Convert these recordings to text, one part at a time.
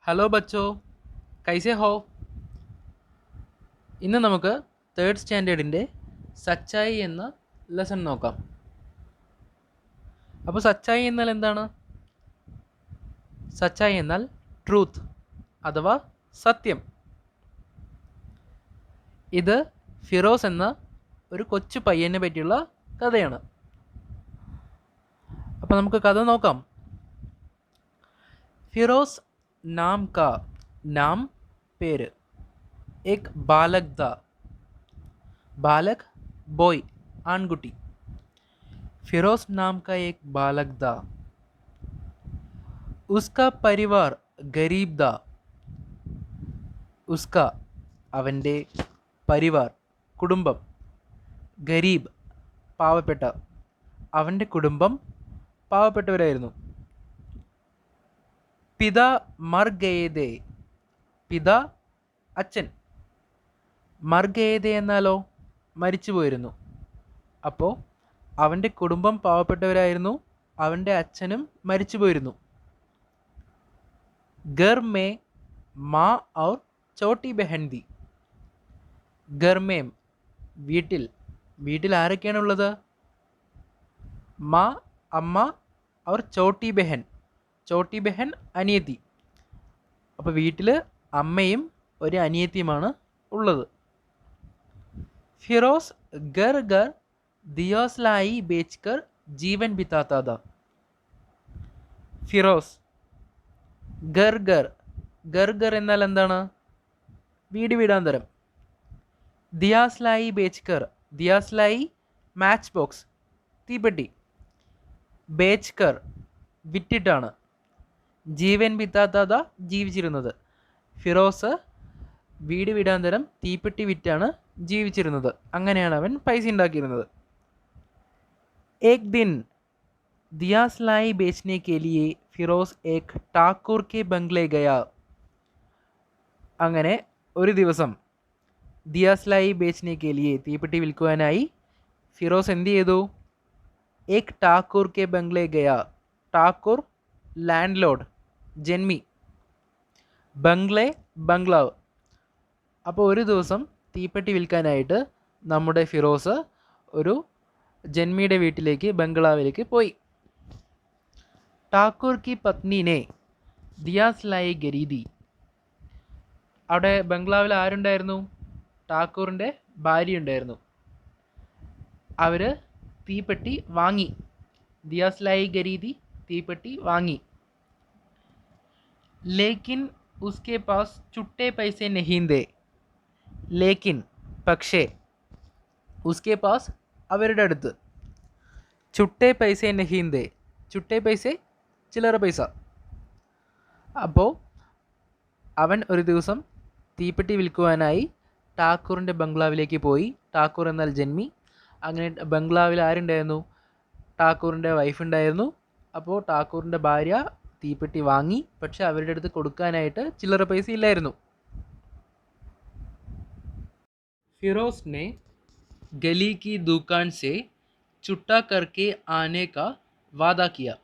Hello ബച്ചോ, കൈസെ ഹോ? ഇന്ന് നമുക്ക് തേർഡ് സ്റ്റാൻഡേർഡിൻ്റെ സച്ചായി എന്ന ലെസൺ നോക്കാം. അപ്പോൾ സച്ചായി എന്നാൽ എന്താണ്? സച്ചായി എന്നാൽ ട്രൂത്ത് അഥവാ സത്യം. ഇത് ഫിറോസ് എന്ന ഒരു കൊച്ചു പയ്യനെ പറ്റിയുള്ള കഥയാണ്. അപ്പോൾ നമുക്ക് കഥ നോക്കാം. ഫിറോസ് നാം കാ, നാം പേര്, एक बालक था. बालक बॉय आनगुटी. फिरोज नाम का एक बालक था. उसका परिवार गरीब था. उसका അവൻ്റെ പരിവാർ കുടുംബം, ഗരീബ് പാവപ്പെട്ട, അവൻ്റെ കുടുംബം പാവപ്പെട്ടവരായിരുന്നു. പിതാ മർ ഗയേദേ, പിതാ അച്ഛൻ, മർഗേദ എന്നാലോ മരിച്ചു പോയിരുന്നു. അപ്പോൾ അവൻ്റെ കുടുംബം പാവപ്പെട്ടവരായിരുന്നു, അവൻ്റെ അച്ഛനും മരിച്ചു പോയിരുന്നു. ഗർ മേ മാ ഔർ ചോട്ടി ബഹൻ ദി. ഗർമേം വീട്ടിൽ, വീട്ടിൽ ആരൊക്കെയാണുള്ളത്? മാ അമ്മ, ഔർ ചോട്ടി ബഹൻ, ചോട്ടി ബഹൻ അനിയത്തി. അപ്പോൾ വീട്ടിൽ അമ്മയും ഒരു അനിയത്തിയുമാണ് ഉള്ളത്. ഫിറോസ് ഗർ ഗർ ദിയോസ്ലായി ബേച്ച്കർ ജീവൻ ബിതാത്താ था. ഫിറോസ് ഗർ ഗർ, ഗർ ഗർ എന്നാൽ എന്താണ്? വീട് വീടാന്തരം. ദിയാസ്ലായി ബേച്ച്കർ, ദിയാസ്ലായി മാച്ച് ബോക്സ്, തീപ്പെട്ടി. ബേച്ച്കർ വിറ്റിട്ടാണ്. ജീവൻ ബിതാത്താ था ജീവിച്ചിരുന്നത്. ഫിറോസ് വീട് വീടാന്തരം തീപ്പെട്ടി വിറ്റാണ് ജീവിച്ചിരുന്നത്. അങ്ങനെയാണ് അവൻ പൈസ ഉണ്ടാക്കിയിരുന്നത്. ഏക് ദിൻ ദിയാസ്ലായി ബേച്ച്നെ കെ ലിയെ ഫിറോസ് ഏക് ഠാക്കൂർ കെ ബംഗ്ലേ ഗയാ. അങ്ങനെ ഒരു ദിവസം ദിയാസ്ലായി ബേച്ച്നെ കെ ലിയെ തീപ്പെട്ടി വിൽക്കുവാനായി ഫിറോസ് എന്ത് ചെയ്തു? ഏക് ഠാക്കൂർ കെ ബംഗ്ലേ ഗയാ. ഠാക്കൂർ ലാൻഡ് ലോഡ്, ജന്മി. ബംഗ്ലേ ബംഗ്ലാവ്. അപ്പോൾ ഒരു ദിവസം തീപ്പെട്ടി വിൽക്കാനായിട്ട് നമ്മുടെ ഫിറോസ് ഒരു ജന്മിയുടെ വീട്ടിലേക്ക്, ബംഗ്ലാവിലേക്ക് പോയി. ഠാക്കൂർ കി പത്നിനെ ദിയാസ്ലായി ഗരീദി. അവിടെ ബംഗ്ലാവിൽ ആരുണ്ടായിരുന്നു? ഠാക്കൂറിൻ്റെ ഭാര്യ ഉണ്ടായിരുന്നു. അവർ തീപ്പെട്ടി വാങ്ങി. ദിയാസ്ലായി ഗരീദി തീപ്പെട്ടി വാങ്ങി. ലേക്കിൻ ഉസ്കെ പാസ് ചുട്ടേ പൈസെ നഹീന്തേ. ലേക്കിൻ പക്ഷേ, ഉസ്കെ പാസ് അവരുടെ അടുത്ത്, ചുട്ടേ പൈസ നഹീന്തേ, ചുട്ടേ പൈസ ചില്ലറ പൈസ. അപ്പോൾ അവൻ ഒരു ദിവസം തീപ്പെട്ടി വിൽക്കുവാനായി ഠാക്കൂറിൻ്റെ ബംഗ്ലാവിലേക്ക് പോയി. ഠാക്കൂർ എന്നാൽ ജന്മി. അങ്ങനെ ബംഗ്ലാവിൽ ആരുണ്ടായിരുന്നു? ഠാക്കൂറിൻ്റെ വൈഫ് ഉണ്ടായിരുന്നു. അപ്പോൾ ഠാക്കൂറിൻ്റെ ഭാര്യ തീപ്പെട്ടി വാങ്ങി, പക്ഷെ അവരുടെ അടുത്ത് കൊടുക്കാനായിട്ട് ചില്ലറ പൈസ ഇല്ലായിരുന്നു. फिरोज ने गली की दुकान से चुट्टा करके आने का वादा किया.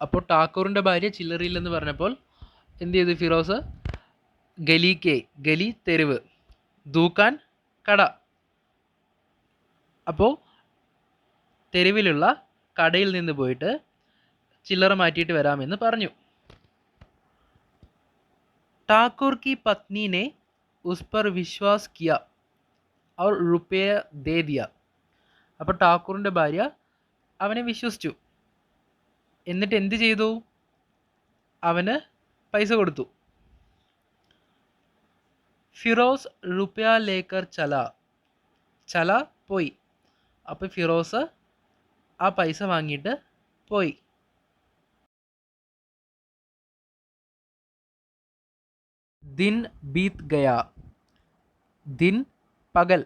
അപ്പോൾ ഠാക്കൂറിൻ്റെ ഭാര്യ ചില്ലറയില്ലെന്ന് പറഞ്ഞപ്പോൾ എന്ത് ചെയ്തു ഫിറോസ്? ഗലിക്ക്, ഗലി തെരുവ്, ദൂക്കാൻ കട. അപ്പോൾ തെരുവിലുള്ള കടയിൽ നിന്ന് പോയിട്ട് ചില്ലറ മാറ്റിയിട്ട് വരാമെന്ന് പറഞ്ഞു. ഠാക്കൂർ की पत्नी ने उस पर विश्वास किया और रुपये दे दिया. അപ്പോൾ ഠാക്കൂറിൻ്റെ ഭാര്യ അവനെ വിശ്വസിച്ചു. എന്നിട്ട് എന്ത് ചെയ്തു? അവന് പൈസ കൊടുത്തു. ഫിറോസ് റുപ്യ ലേക്കർ ചല, ചല പോയി. അപ്പോൾ ഫിറോസ് ആ പൈസ വാങ്ങിയിട്ട് പോയി. ദിൻ ബീത് ഗയ, ദിൻ പകൽ,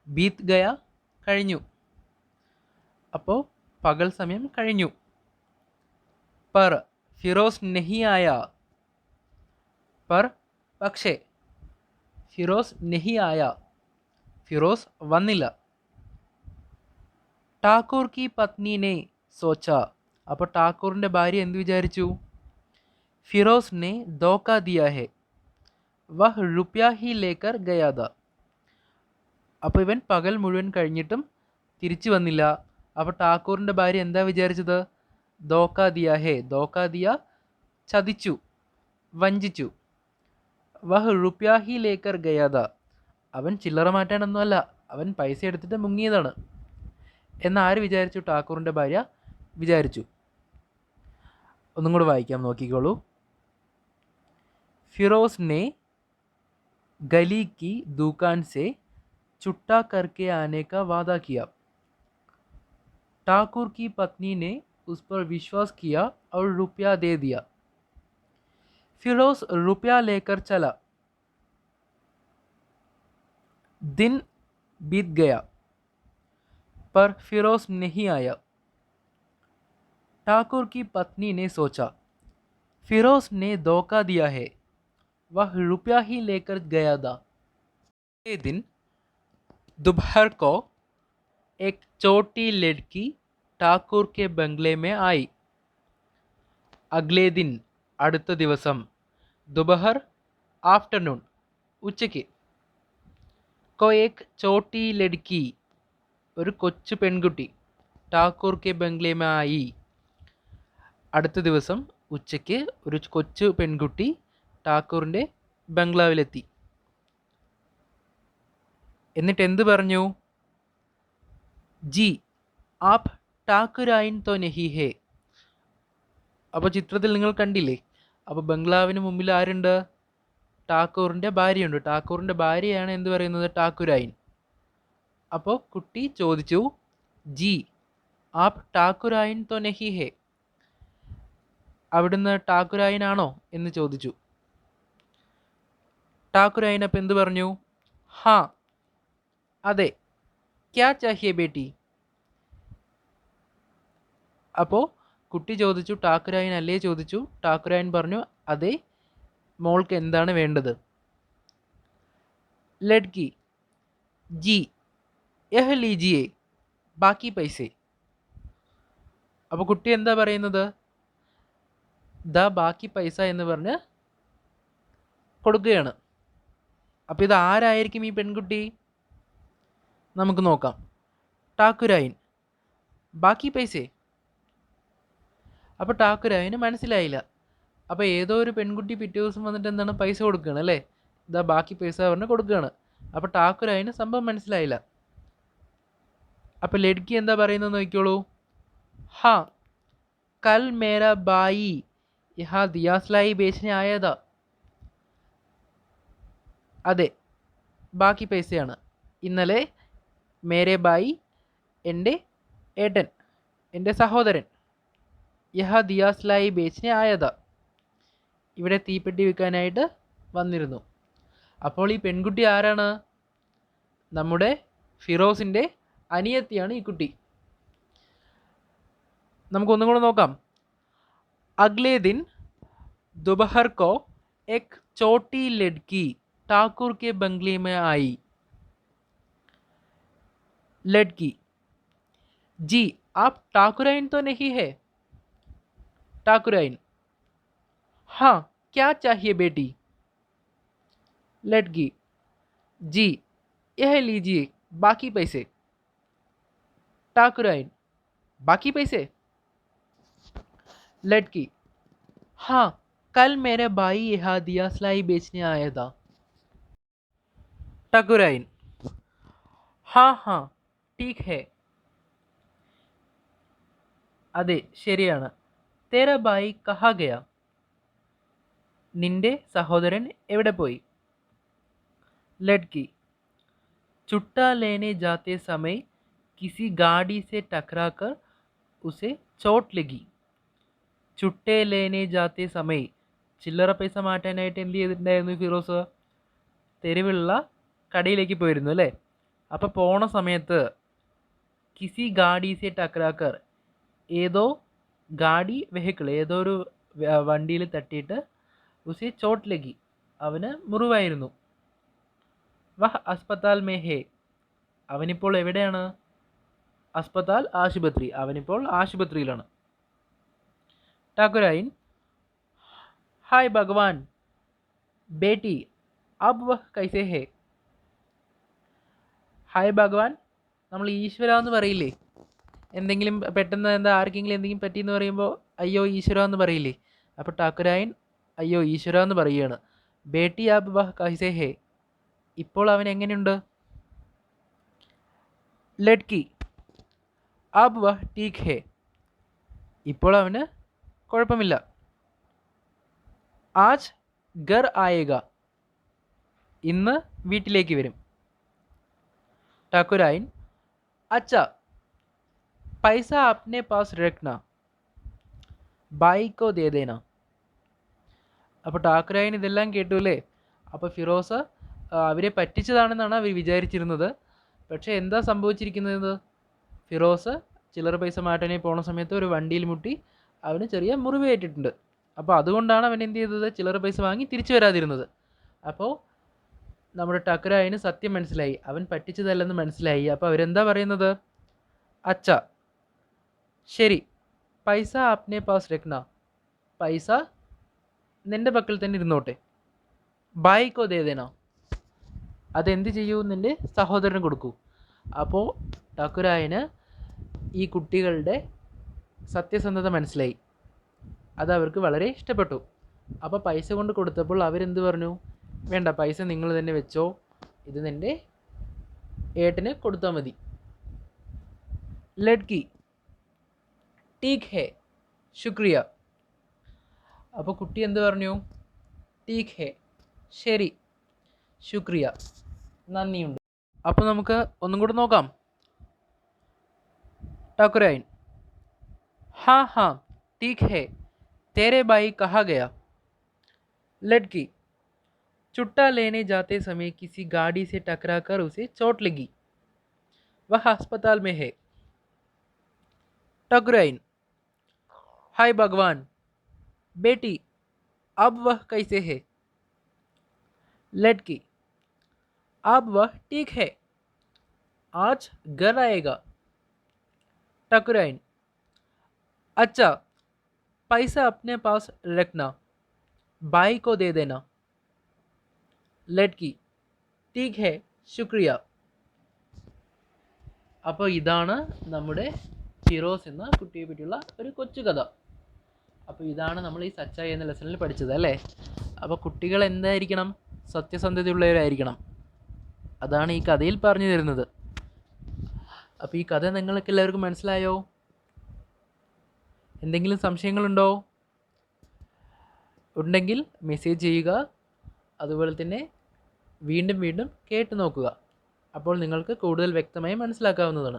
ബീത് ഗയ കഴിഞ്ഞു. അപ്പോൾ പകൽ സമയം കഴിഞ്ഞു. പർ ഫിറോസ് നഹി ആയ, പർ പക്ഷേ, ഫിറോസ് നഹി ആയ ഫിറോസ് വന്നില്ല. ഠാക്കൂർ കി പത്നിനെ സോച്ച, അപ്പോൾ ഠാക്കൂറിൻ്റെ ഭാര്യ എന്ത് വിചാരിച്ചു? ഫിറോസ് ने धोखा दिया है वह रुपया ही लेकर गया था. അപ്പോൾ ഇവൻ പകൽ മുഴുവൻ കഴിഞ്ഞിട്ടും തിരിച്ചു വന്നില്ല. അപ്പോൾ ഠാക്കൂറിൻ്റെ ഭാര്യ എന്താ വിചാരിച്ചത്? ധോക്കാ ദിയ ഹേ, ധോക്കാ ദിയ ചതിച്ചു, വഞ്ചിച്ചു. വഹ് റുപ്യാ ഹി ലേക്കർ ഗയാദ, അവൻ ചില്ലറ മാറ്റാനൊന്നുമല്ല, അവൻ പൈസ എടുത്തിട്ട് മുങ്ങിയതാണ് എന്നാര് വിചാരിച്ചു? ഠാക്കൂറിൻ്റെ ഭാര്യ വിചാരിച്ചു. ഒന്നും കൂടെ വായിക്കാം, നോക്കിക്കോളൂ. ഫിറോസ് ने गली की दुकान से छुट्टा करके आने का वादा किया. ठाकुर की पत्नी ने उस पर विश्वास किया और रुपया दे दिया. फिरोज रुपया लेकर चला. दिन बीत गया पर फिरोज नहीं आया. ठाकुर की पत्नी ने सोचा फिरोज ने धोखा दिया है, वह रुपया ही लेकर गया था. एक दिन दोपहर को एक छोटी लड़की ठाकुर के बंगले में आई. अगले दिन അടുത്ത ദിവസം, दोपहर आफ्टरनून ഉച്ചയ്ക്ക്, को एक छोटी लड़की ഒരു കൊച്ചു പെൺകുട്ടി, ഠാക്കൂർ കെ ബംഗ്ലേ में आई അടുത്ത ദിവസം ഉച്ചയ്ക്ക് ഒരു കൊച്ചു പെൺകുട്ടി ഠാക്കൂറിൻ്റെ ബംഗ്ലാവിലെത്തി. എന്നിട്ട് എന്ത് പറഞ്ഞു? ജി ആപ് ഠാക്കുരായിൻ തോ നഹി ഹേ. അപ്പോൾ ചിത്രത്തിൽ നിങ്ങൾ കണ്ടില്ലേ, അപ്പോൾ ബംഗ്ലാവിന് മുമ്പിൽ ആരുണ്ട്? ഠാക്കൂറിൻ്റെ ഭാര്യയുണ്ട്. ഠാക്കൂറിൻ്റെ ഭാര്യയാണ് എന്ത് പറയുന്നത്? ഠാക്കുരായിൻ. അപ്പോൾ കുട്ടി ചോദിച്ചു, ജി ആപ് ഠാക്കുരായിൻ തോ നഹി ഹേ, അവിടുന്ന് ഠാക്കുരായിനാണോ എന്ന് ചോദിച്ചു. ഠാക്കുരായിൻ അപ്പം എന്ത് പറഞ്ഞു? ഹാ, അതെ. ക്യാ ചാഹിയെ ബേട്ടി. അപ്പോൾ കുട്ടി ചോദിച്ചു, ഠാക്കുരായിൻ അല്ലേ ചോദിച്ചു. ഠാക്കുരായിൻ പറഞ്ഞു, അതെ, മോൾക്ക് എന്താണ് വേണ്ടത്? ലഡ്കി ജി യഹ് ലീജിയെ ബാക്കി പൈസേ. അപ്പോൾ കുട്ടി എന്താ പറയുന്നത്? ദാ ബാക്കി പൈസ എന്ന് പറഞ്ഞ് കൊടുക്കുകയാണ്. അപ്പോൾ ഇത് ആരായിരിക്കും ഈ പെൺകുട്ടി? നമുക്ക് നോക്കാം. ഠാക്കുരായിൻ ബാക്കി പൈസേ. അപ്പോൾ ഠാക്കുരായിന് മനസ്സിലായില്ല. അപ്പോൾ ഏതോ ഒരു പെൺകുട്ടി പിറ്റേ ദിവസം വന്നിട്ട് എന്താണ് പൈസ കൊടുക്കുകയാണ് അല്ലേ, ഇതാ ബാക്കി പൈസ പറഞ്ഞ് കൊടുക്കുകയാണ്. അപ്പോൾ ഠാക്കുരായിന് സംഭവം മനസ്സിലായില്ല. അപ്പോൾ ലഡ്കി എന്താ പറയുന്നത് നോക്കിക്കോളൂ. ഹാ കൽ മേരാ ബായി യഹാ ദിയാസ്ലായി ബേച്ചനെ ആയതാ. അതെ, ബാക്കി പൈസയാണ്. ഇന്നലെ മേരെ ബായി, എൻ്റെ ഏട്ടൻ, എൻ്റെ സഹോദരൻ, യഹ ദിയാസ്ലായി ബേച്ചനെ ആയതാ, ഇവിടെ തീപ്പെട്ടി വിൽക്കാനായിട്ട് വന്നിരുന്നു. അപ്പോൾ ഈ പെൺകുട്ടി ആരാണ്? നമ്മുടെ ഫിറോസിൻ്റെ അനിയത്തിയാണ് ഈ കുട്ടി. നമുക്കൊന്നും കൂടെ നോക്കാം. അഗ്ലേ ദിൻ दोपहर को एक छोटी लड़की ठाकुर के बंगले में आई. लड़की जी आप ठाकुराइन तो नहीं है? ठाकुराइन हाँ, क्या चाहिए बेटी? लड़की जी यह लीजिए बाकी पैसे. ठाकुराइन बाकी पैसे? लड़की हाँ, कल मेरे भाई यहाँ दियासलाई बेचने आया था. ठाकुराइन हाँ हाँ ठीक है. അതെ, ശരിയാണ്. തേര ഭായി കഹാ ഗയ, നിന്റെ സഹോദരൻ എവിടെ പോയി? ലഡ്കി ചുട്ടാ ലേനെ ജാത്തെ സമയ കിസി ഗാഡി സെ ടക്രാക്കർ ഉസെ ചോട്ട് ലഗി. ചുട്ടേ ലേനെ ജാത്തെ സമയ, ചില്ലറ പൈസ മാറ്റാനായിട്ട് എന്ത് ചെയ്തിട്ടുണ്ടായിരുന്നു ഫിറോസ്? തെരുവിലുള്ള കടയിലേക്ക് പോയിരുന്നു അല്ലേ. അപ്പോൾ പോണ സമയത്ത് കിസി ഗാഡി സെ ടക്രാക്കർ, ഏതോ ഗാഡി വെഹിക്കിൾ, ഏതോ ഒരു വണ്ടിയിൽ തട്ടിയിട്ട് ഉസെ ചോട്ട് ലഗി, അവന് മുറിവായിരുന്നു. വഹ് അസ്പതാൽ മേ ഹേ, അവനിപ്പോൾ എവിടെയാണ്? അസ്പതാൽ ആശുപത്രി, അവനിപ്പോൾ ആശുപത്രിയിലാണ്. ഠാക്കുരായിൻ हाय भगवान बेटी अब वह कैसे है. ഹായ് ഭഗവാൻ, നമ്മൾ ഈശ്വര എന്ന് പറയില്ലേ, എന്തെങ്കിലും പെട്ടെന്ന് ആർക്കെങ്കിലും എന്തെങ്കിലും പറ്റിയെന്ന് പറയുമ്പോൾ അയ്യോ ഈശ്വര എന്ന് പറയില്ലേ. അപ്പോൾ ഠാക്കുരായൻ അയ്യോ ഈശ്വര എന്ന് പറയുകയാണ്. ബേട്ടി ആബ് വഹ് കൈസേ ഹേ, ഇപ്പോൾ അവൻ എങ്ങനെയുണ്ട്. ലഡ്കി ആബ് വഹ് ടീക് ഹേ, ഇപ്പോൾ അവന് കുഴപ്പമില്ല. ആജ് ഗർ ആയേഗ, ഇന്ന് വീട്ടിലേക്ക് വരും. ഠാക്കുരായൻ അച്ഛ പൈസ അപ്നെ പാസ് രഖ്ന ബായിക്കോ ദേ ദേന. അപ്പോൾ ഠാക്കുരായൻ ഇതെല്ലാം കേട്ടു അല്ലേ. അപ്പോൾ ഫിറോസ് അവരെ പറ്റിച്ചതാണെന്നാണ് അവർ വിചാരിച്ചിരുന്നത്. പക്ഷേ എന്താ സംഭവിച്ചിരിക്കുന്നത്, ഫിറോസ് ചില്ലറ പൈസ മാറ്റാനായി പോണ സമയത്ത് ഒരു വണ്ടിയിൽ മുട്ടി അവന് ചെറിയ മുറിവേറ്റിട്ടുണ്ട്. അപ്പോൾ അതുകൊണ്ടാണ് അവൻ എന്ത് ചെയ്തത്, ചില്ലറ പൈസ വാങ്ങി തിരിച്ചു വരാതിരുന്നത്. അപ്പോൾ നമ്മുടെ ഠാക്കുരായന് സത്യം മനസ്സിലായി, അവൻ പറ്റിച്ചതല്ലെന്ന് മനസ്സിലായി. അപ്പോൾ അവരെന്താ പറയുന്നത്, അച്ഛ ശരി, പൈസ ആപ്നെ പാസ് രഖ്ന, പൈസ നിൻ്റെ പക്കൽ തന്നെ ഇരുന്നോട്ടെ. ബായിക്കോ ദേ ദേന, അതെന്ത് ചെയ്യൂ, നിൻ്റെ സഹോദരന് കൊടുക്കൂ. അപ്പോൾ ഠാക്കുരായന് ഈ കുട്ടികളുടെ സത്യസന്ധത മനസ്സിലായി, അത് അവർക്ക് വളരെ ഇഷ്ടപ്പെട്ടു. അപ്പോൾ പൈസ കൊണ്ട് കൊടുത്തപ്പോൾ അവരെന്ത് പറഞ്ഞു, വേണ്ട പൈസ നിങ്ങൾ തന്നെ വെച്ചോ, ഇത് നിൻ്റെ ഏട്ടന് കൊടുത്താൽ മതി. ലഡ്കി ടീക് ഹേ ശുക്രിയ, അപ്പോൾ കുട്ടി എന്ത് പറഞ്ഞു, ടീക് ഹേ ശരി, ശുക്രിയ നന്ദിയുണ്ട്. അപ്പോൾ നമുക്ക് ഒന്നും കൂടെ നോക്കാം. ഠാക്കുരായൻ हाँ हाँ ठीक है, तेरे भाई कहाँ गया. लड़की चुट्टा लेने जाते समय किसी गाड़ी से टकराकर उसे चोट लगी, वह अस्पताल में है. ठाकुरायन हाय भगवान बेटी अब वह कैसे है. लड़की अब वह ठीक है, आज घर आएगा. ठाकुरायन अच्छा पैसा अपने पास रखना, भाई को दे देना. लड़की ठीक है ശുക്രിയ. അപ്പോൾ ഇതാണ് നമ്മുടെ ഫിറോസ് എന്ന കുട്ടിയെ പറ്റിയുള്ള ഒരു കൊച്ചു കഥ. അപ്പോൾ ഇതാണ് നമ്മൾ ഈ സച്ചായി എന്ന ലെസണിൽ പഠിച്ചത് അല്ലേ. അപ്പോൾ കുട്ടികൾ എന്തായിരിക്കണം, സത്യസന്ധതയുള്ളവരായിരിക്കണം. അതാണ് ഈ കഥയിൽ പറഞ്ഞു തരുന്നത്. അപ്പോൾ ഈ കഥ നിങ്ങൾക്ക് എല്ലാവർക്കും മനസ്സിലായോ? എന്തെങ്കിലും സംശയങ്ങളുണ്ടോ? ഉണ്ടെങ്കിൽ മെസ്സേജ് ചെയ്യുക. അതുപോലെ തന്നെ വീണ്ടും വീണ്ടും കേട്ടു നോക്കുക. അപ്പോൾ നിങ്ങൾക്ക് കൂടുതൽ വ്യക്തമായി മനസ്സിലാക്കാവുന്നതാണ്.